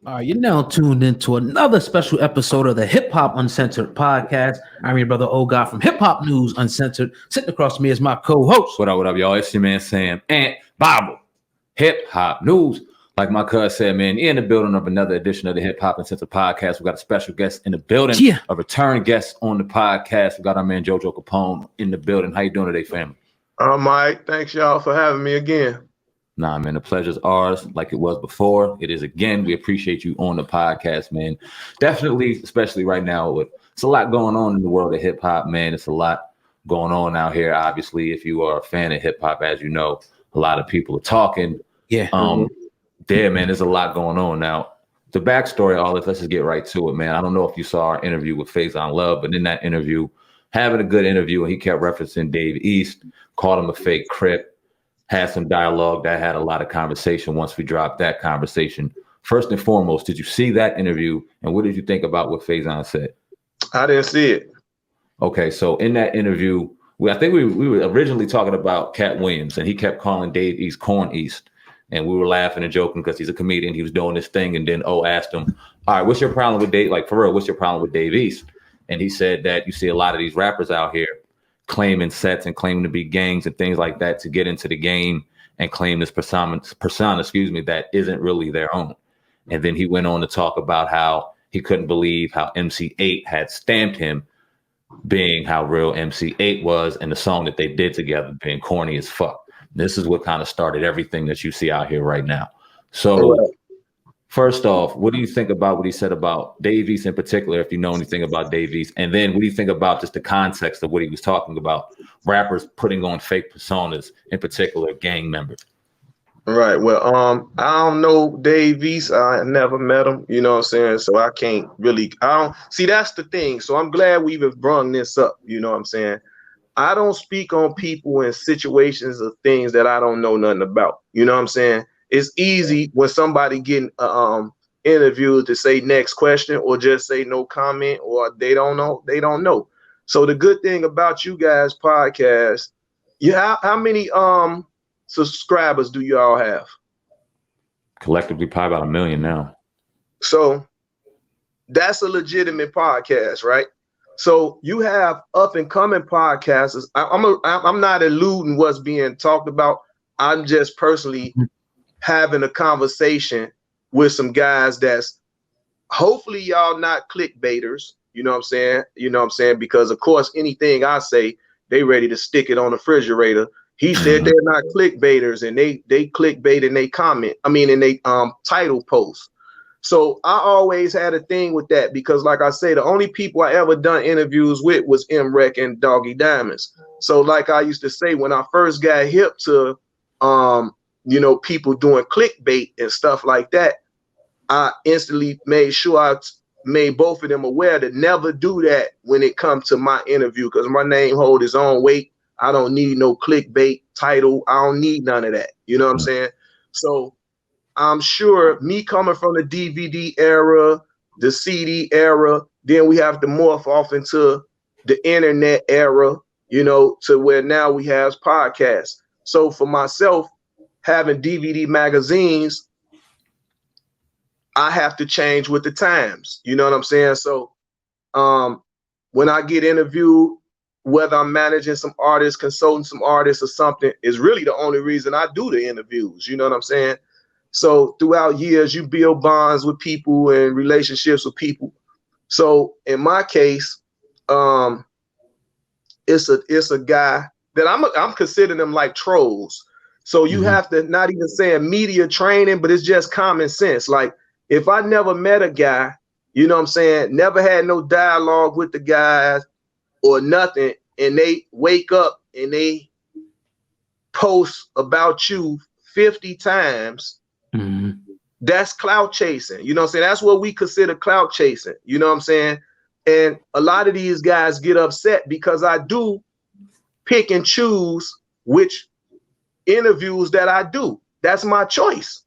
You're now tuned into another special episode of the Hip Hop Uncensored podcast. I'm your brother O'God from Hip Hop News Uncensored. Sitting across from me is my co-host. What up, y'all? It's your man SamAnt Bible. Hip Hop News. Like my cousin said, man, you're in the building of another edition of the Hip Hop Uncensored podcast. We got a special guest in the building. Yeah. A return guest on the podcast. We got our man Jo Jo Capone in the building. How you doing today, family? I'm Eiht. Thanks, y'all, for having me again. Nah, man, the pleasure's ours like it was before. It is again. We appreciate you on the podcast, man. Definitely, especially right now. It's a lot going on in the world of hip hop, man. It's a lot going on out here. Obviously, if you are a fan of hip hop, as you know, a lot of people are talking. Yeah. Man, there's a lot going on. Now, the backstory, all this, let's just get right to it, man. I don't know if you saw our interview with Faizon Love, but in that interview, having a good interview, and he kept referencing Dave East, called him a fake Crip. Had some dialogue that had a lot of conversation once we dropped that conversation. First and foremost, did you see that interview? And what did you think about what Faizon said? I didn't see it. Okay, so in that interview, I think we were originally talking about Cat Williams, and he kept calling Dave East Corn East. And we were laughing and joking because he's a comedian. He was doing this thing. And then asked him, all right, what's your problem with Dave? Like, for real, what's your problem with Dave East? And he said that you see a lot of these rappers out here claiming sets and claiming to be gangs and things like that to get into the game and claim this persona, that isn't really their own. And then he went on to talk about how he couldn't believe how MC Eiht had stamped him, being how real MC Eiht was, and the song that they did together being corny as fuck. This is what kind of started everything that you see out here right now. So first off, what do you think about what he said about Dave East in particular, if you know anything about Dave East? And then what do you think about just the context of what he was talking about, rappers putting on fake personas, in particular gang members? Right. Well, I don't know Dave East. I never met him, you know what I'm saying? So I can't really, see, that's the thing. So I'm glad we even brought this up, you know what I'm saying? I don't speak on people in situations of things that I don't know nothing about, you know what I'm saying? It's easy when somebody getting interviewed to say next question or just say no comment or they don't know. So the good thing about you guys podcast, how many subscribers do you all have? Collectively, probably about 1 million now. So that's a legitimate podcast, right? So you have up and coming podcasters. I'm not eluding what's being talked about. I'm just personally having a conversation with some guys that's hopefully y'all not clickbaiters, you know what I'm saying? Because of course, anything I say, they ready to stick it on the refrigerator. He said they're not clickbaiters and they clickbait and they comment, in they title post. So I always had a thing with that because like I say, the only people I ever done interviews with was M-Rec and Doggy Diamonds. So like I used to say, when I first got hip to people doing clickbait and stuff like that, I instantly made sure I made both of them aware to never do that when it comes to my interview, because my name hold its own weight. I don't need no clickbait title. I don't need none of that. You know what I'm saying? So I'm sure me coming from the DVD era, the CD era, then we have to morph off into the internet era, to where now we have podcasts. So for myself, having DVD magazines, I have to change with the times. You know what I'm saying? So when I get interviewed, whether I'm managing some artists, consulting some artists or something, is really the only reason I do the interviews. You know what I'm saying? So throughout years, you build bonds with people and relationships with people. So in my case, it's a guy that I'm considering them like trolls. So you have to not even say media training, but it's just common sense. Like if I never met a guy, you know what I'm saying, never had no dialogue with the guys or nothing, and they wake up and they post about you 50 times, that's clout chasing. You know what I'm saying? That's what we consider clout chasing. You know what I'm saying? And a lot of these guys get upset because I do pick and choose which interviews that I do. That's my choice.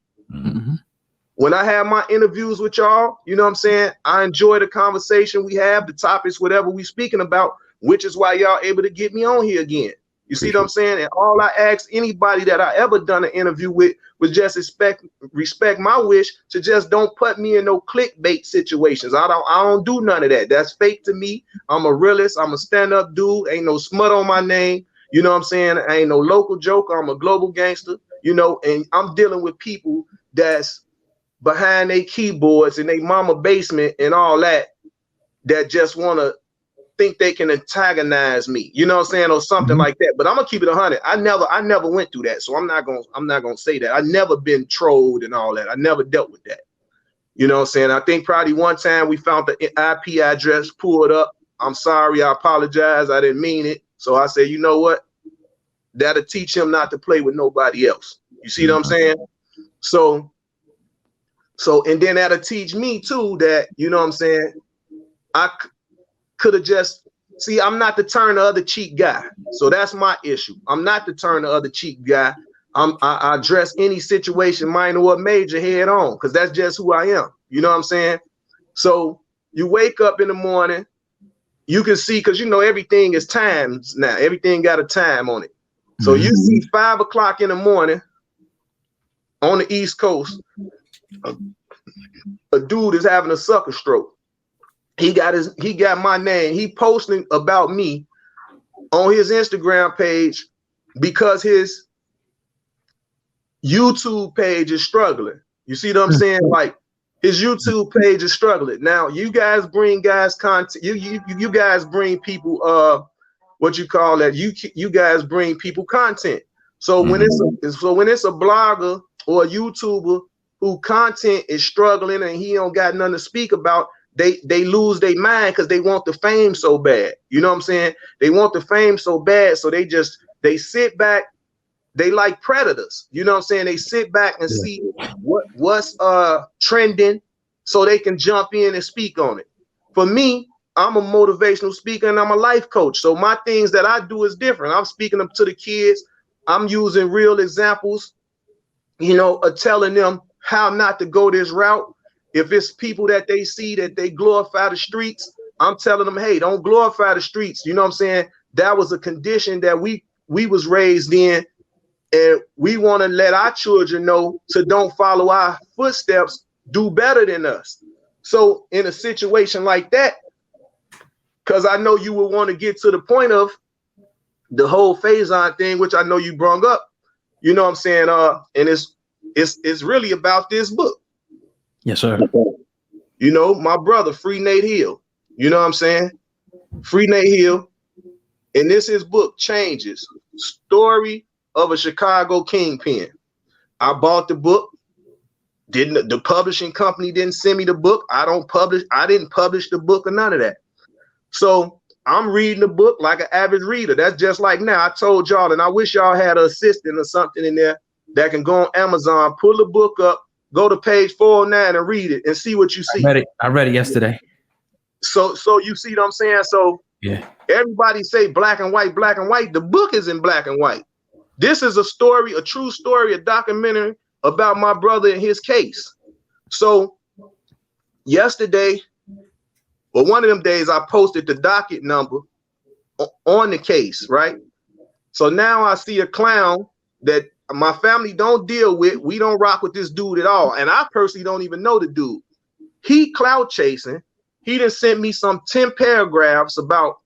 When I have my interviews with y'all, you know what I'm saying, I enjoy the conversation we have, the topics, whatever we speaking about, which is why y'all able to get me on here again. You see what I'm saying? And all I ask anybody that I ever done an interview with was just respect my wish to just don't put me in no clickbait situations. I don't do none of that. That's fake to me. I'm a realist. I'm a stand-up dude. Ain't no smut on my name. You know what I'm saying? I ain't no local joker. I'm a global gangster. You know, and I'm dealing with people that's behind their keyboards in their mama basement and all that just want to think they can antagonize me, you know what I'm saying, or something like that. But I'm gonna keep it 100. I never went through that, so I'm not gonna say that. I never been trolled and all that. I never dealt with that. You know what I'm saying? I think probably one time we found the IP address, pulled up. I'm sorry, I apologize, I didn't mean it. So I said, you know what? That'll teach him not to play with nobody else. You see what I'm saying? So and then that'll teach me too that, you know what I'm saying, I could have just, see, I'm not the turn the other cheek guy. So that's my issue. I'm not the turn the other cheek guy. I address any situation, minor or major, head on, because that's just who I am. You know what I'm saying? So you wake up in the morning, you can see, because you know everything is times now. Everything got a time on it. So you see 5 o'clock in the morning on the East Coast, a dude is having a sucker stroke. He got my name. He posting about me on his Instagram page because his YouTube page is struggling. You see what I'm saying? Like his YouTube page is struggling. Now you guys bring guys content. You guys bring people what you call that? You guys bring people content. So when it's a blogger or a YouTuber who content is struggling and he don't got nothing to speak about, they lose their mind because they want the fame so bad. You know what I'm saying? They want the fame so bad, so they sit back. They like predators. You know what I'm saying? They sit back and see what's trending so they can jump in and speak on it. For me, I'm a motivational speaker and I'm a life coach. So my things that I do is different. I'm speaking up to the kids. I'm using real examples, you know, of telling them how not to go this route. If it's people that they see that they glorify the streets, I'm telling them, hey, don't glorify the streets. You know what I'm saying? That was a condition that we was raised in, and we want to let our children know to don't follow our footsteps, do better than us. So in a situation like that, because I know you would want to get to the point of the whole Faizon thing, which I know you brung up, you know what I'm saying? And it's really about this book. Yes, sir. You know, my brother, Free Nate Hill. You know what I'm saying? Free Nate Hill. And this his book, Changes, Story of a Chicago Kingpin. I bought the book. The publishing company didn't send me the book. I didn't publish the book or none of that. So I'm reading the book like an average reader. That's just like now. I told y'all, and I wish y'all had an assistant or something in there that can go on Amazon, pull the book up, go to page 409 and read it and see what you see. I read it yesterday. So you see what I'm saying? So yeah, everybody say black and white, black and white. The book is in black and white. This is a story, a true story, a documentary about my brother and his case. So yesterday, well, one of them days I posted the docket number on the case, right? So now I see a clown that my family don't deal with. We don't rock with this dude at all. And I personally don't even know the dude. He clout chasing. He done sent me some 10 paragraphs about,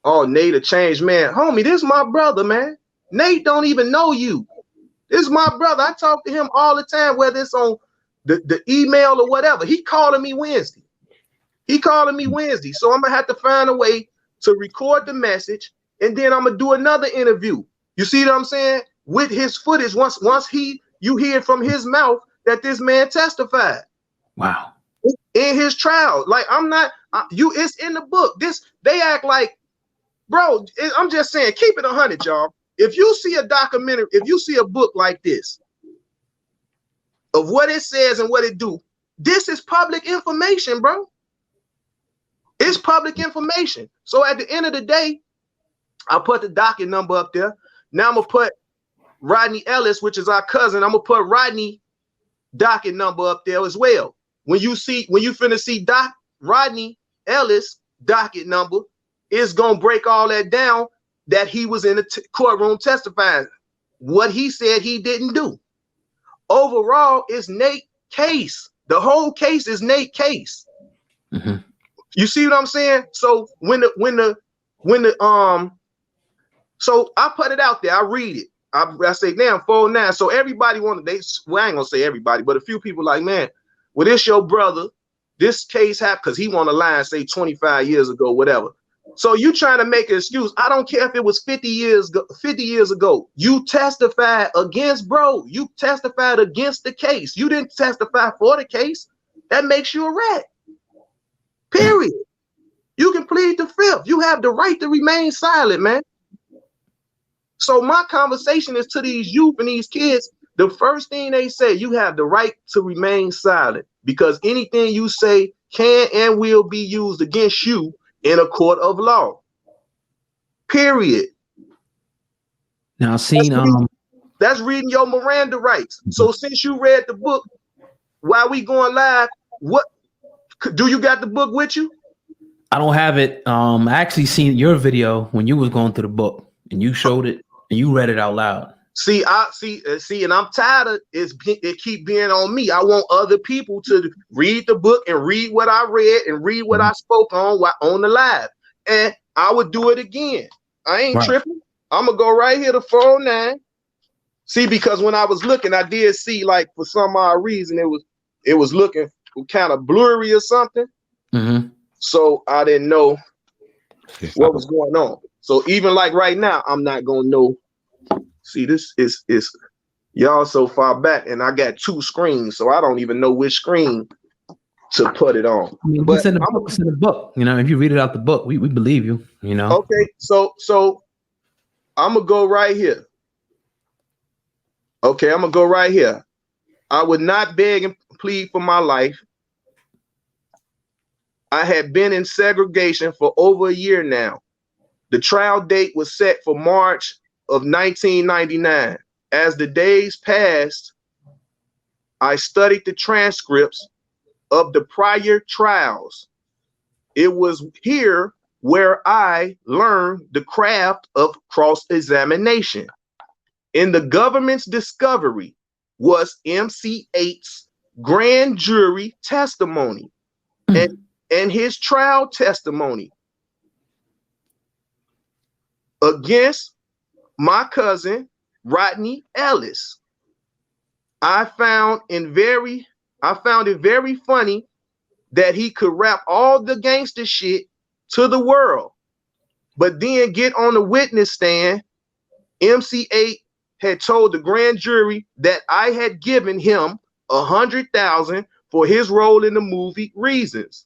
oh, Nate, a changed man. Homie, this is my brother, man. Nate don't even know you. This is my brother. I talk to him all the time, whether it's on the email or whatever. He calling me Wednesday. So I'm going to have to find a way to record the message, and then I'm going to do another interview. You see what I'm saying? With his footage, once you hear from his mouth that this man testified. Wow. In his trial. Like, it's in the book. They act like, bro, I'm just saying, keep it 100, y'all. If you see a documentary, if you see a book like this, of what it says and what it do, this is public information, bro. It's public information. So at the end of the day, I put the docket number up there. Now I'm going to put Rodney Ellis, which is our cousin. I'm going to put Rodney docket number up there as well. When you finna see Rodney Ellis docket number, it's going to break all that down. that he was in the courtroom testifying. What he said he didn't do. Overall, it's Nate's case. The whole case is Nate's case. Mm-hmm. You see what I'm saying? So so I put it out there. I read it. I say, damn, 4-9. So everybody wanted, well, I ain't gonna say everybody, but a few people like, man, well, this your brother. This case happened because he want to lie and say 25 years ago, whatever. So you trying to make an excuse. I don't care if it was 50 years ago. You testified against bro. You testified against the case. You didn't testify for the case. That makes you a rat. Period. You can plead the fifth. You have the right to remain silent, man. So my conversation is to these youth and these kids. The first thing they say, you have the right to remain silent because anything you say can and will be used against you in a court of law. Period. Now, that's reading your Miranda rights. So since you read the book, while we going live, what do you got the book with you? I don't have it. I actually seen your video when you was going through the book and you showed it and you read it out loud. See, and I'm tired of it keep being on me. I want other people to read the book and read what I read and read what I spoke on the live. And I would do it again. I ain't tripping. I'm gonna go right here to 409. See, because when I was looking, I did see, like, for some odd reason, it was looking kind of blurry or something. Mm-hmm. So I didn't know what was going on. So even like right now, I'm not gonna know. See, this is y'all so far back, and I got two screens, so I don't even know which screen to put it on. I mean, it's in the book. You know, if you read it out the book, we believe you. You know. Okay, so I'm gonna go right here. Okay, I'm gonna go right here. I would not beg and plead for my life. I had been in segregation for over a year now. The trial date was set for March of 1999. As the days passed, I studied the transcripts of the prior trials. It was here where I learned the craft of cross-examination. In the government's discovery was MC Eiht's grand jury testimony and his trial testimony against my cousin Rodney Ellis. I found it very funny that he could rap all the gangster shit to the world, but then get on the witness stand. MC Eiht had told the grand jury that I had given him $100,000 for his role in the movie Reasons.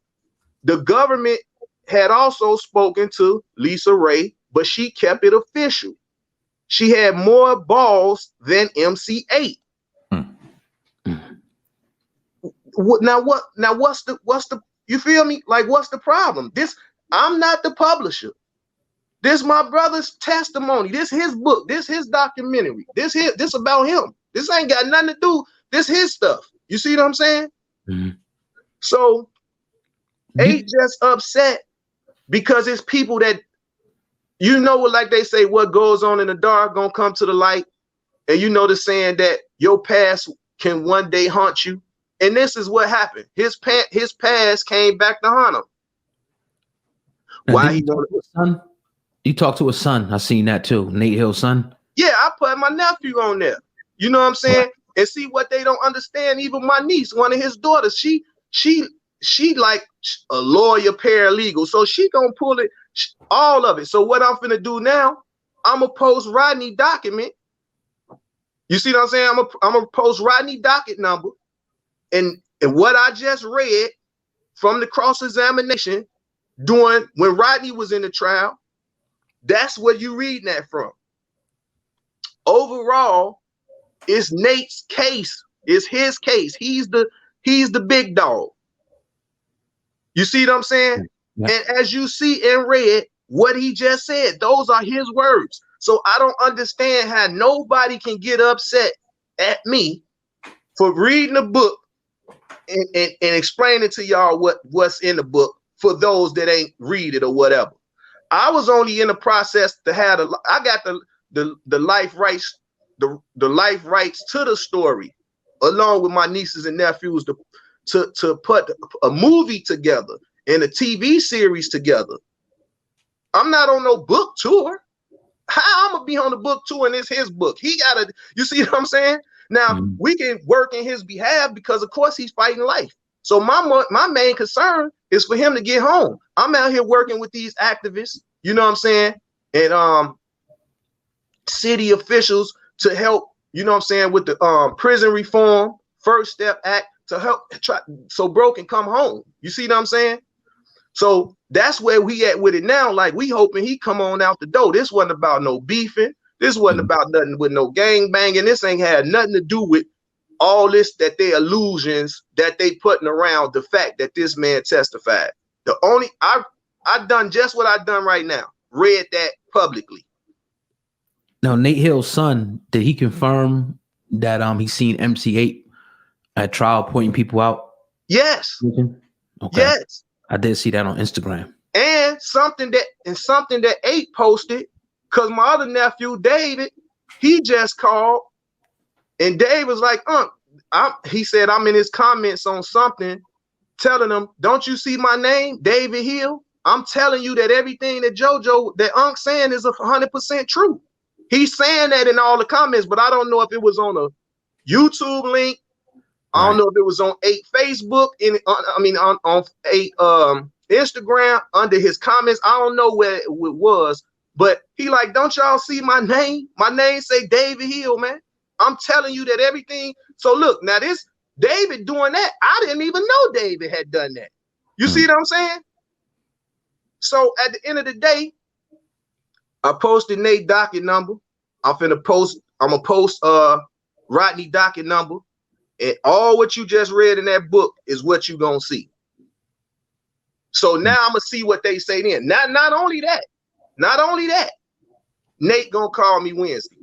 The government had also spoken to Lisa Ray, but she kept it official. She had more balls than MC Eiht. Now what's the you feel me? Like, what's the problem? I'm not the publisher. This my brother's testimony. This his book. This his documentary. This about him. This ain't got nothing to do. This his stuff. You see what I'm saying? Mm-hmm. So Eiht just upset because it's people that, you know, like they say, what goes on in the dark gonna come to the light. And you know the saying that your past can one day haunt you. And this is what happened. His past came back to haunt him. Why he son? You talked to his son. I seen that too. Nate Hill's son. Yeah, I put my nephew on there. You know what I'm saying? Right. And see what they don't understand. Even my niece, one of his daughters, she like a lawyer, paralegal. So she gonna pull it, all of it. So what I'm finna do now, I'm gonna post Rodney document. You see what I'm saying? I'm gonna post Rodney docket number. And what I just read from the cross-examination when Rodney was in the trial, that's what you reading that from. Overall, it's Nate's case. It's his case. He's the big dog. You see what I'm saying? Yeah. And as you see and read what he just said, those are his words. So I don't understand how nobody can get upset at me for reading the book and explaining to y'all what's in the book for those that ain't read it or whatever. I was only in the process to have I got the life rights, the life rights to the story, along with my nieces and nephews to put a movie together and a TV series together. I'm not on no book tour. How I'm gonna be on the book tour and it's his book? He gotta, you see what I'm saying? Now we can work in his behalf because of course he's fighting life. So my main concern is for him to get home. I'm out here working with these activists, you know what I'm saying? And city officials to help, you know what I'm saying, with the prison reform, First Step Act to help try so bro can come home. You see what I'm saying? So that's where we at with it now. Like we hoping he come on out the door. This wasn't about no beefing. This wasn't about nothing with no gang banging. This ain't had nothing to do with all this that they illusions that they putting around the fact that this man testified. The only I done just what I done right now. Read that publicly. Now Nate Hill's son, did he confirm that he seen MC Eiht at trial pointing people out? Yes. Okay. Yes. I did see that on Instagram. And something that Eiht posted, because my other nephew David, he just called, and Dave was like, he said I'm in his comments on something, telling him, don't you see my name, David Hill? I'm telling you that everything that JoJo, that Unc saying is 100% true. He's saying that in all the comments, but I don't know if it was on a YouTube link. I don't know if it was on Eiht Facebook, on Eiht Instagram under his comments. I don't know where it was, but he like, don't y'all see my name? My name say David Hill, man. I'm telling you that everything. So look, now this David doing that, I didn't even know David had done that. You see what I'm saying? So at the end of the day, I posted Nate docket number. I'm gonna post Rodney docket number. And all what you just read in that book is what you gonna see. So now I'm gonna see what they say then. Not only that, Nate gonna call me Wednesday.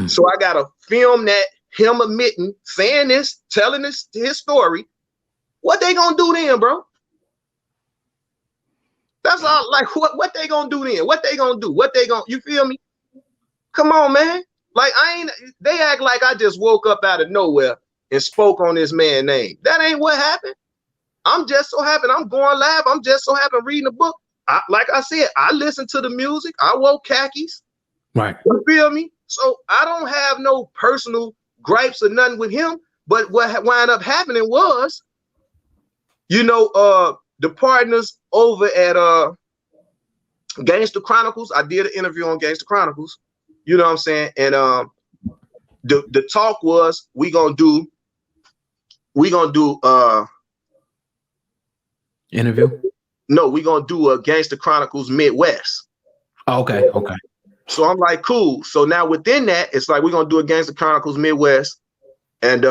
So I gotta film that, him admitting, saying this, telling his story. What they gonna do then, bro? That's all. Like what they gonna do then? What they gonna do? You feel me? Come on, man. Like they act like I just woke up out of nowhere and spoke on this man's name. That ain't what happened. I'm just so happy I'm going live. I'm just so happy reading a book. Like I said, I listen to the music. I wore khakis. Right. You feel me? So I don't have no personal gripes or nothing with him. But what wound up happening was, the partners over at Gangster Chronicles, I did an interview on Gangster Chronicles. You know what I'm saying? And the talk was we gonna do interview. No, we gonna do a Gangster Chronicles Midwest. Oh, okay. So I'm like, cool. So now within that, it's like we're gonna do a Gangster Chronicles Midwest, and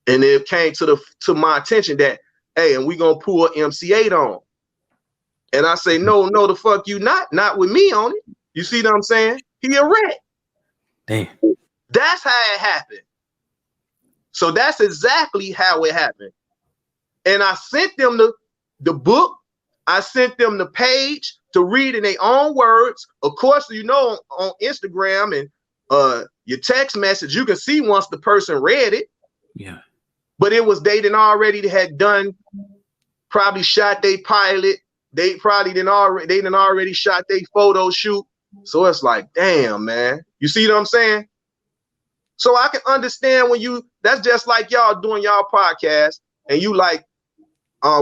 it came to my attention that, hey, and we gonna pull MC Eiht on. And I say, no, the fuck you not with me on it. You see what I'm saying? He a rat. Damn. That's how it happened. So that's exactly how it happened. And I sent them the book. I sent them the page to read in their own words. Of course, on Instagram and your text message, you can see once the person read it. Yeah. But it was they had done, probably shot their pilot. They probably already shot their photo shoot. So it's like, damn, man. You see what I'm saying? So I can understand that's just like y'all doing y'all podcast and you like,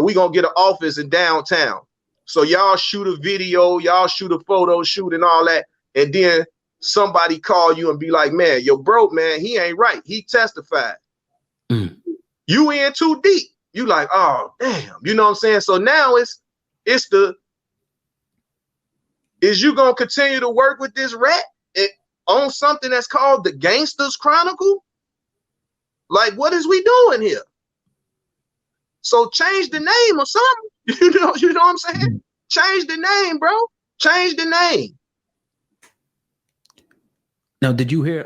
we gonna get an office in downtown. So y'all shoot a video, y'all shoot a photo shoot and all that. And then somebody call you and be like, man, yo, bro, man, he ain't right. He testified. You in too deep. You like, oh, damn. You know what I'm saying? So now is you gonna continue to work with this rat on something that's called the Gangsters Chronicle? Like, what is we doing here? So change the name or something. You know what I'm saying? Change the name, bro. Change the name. Now, did you hear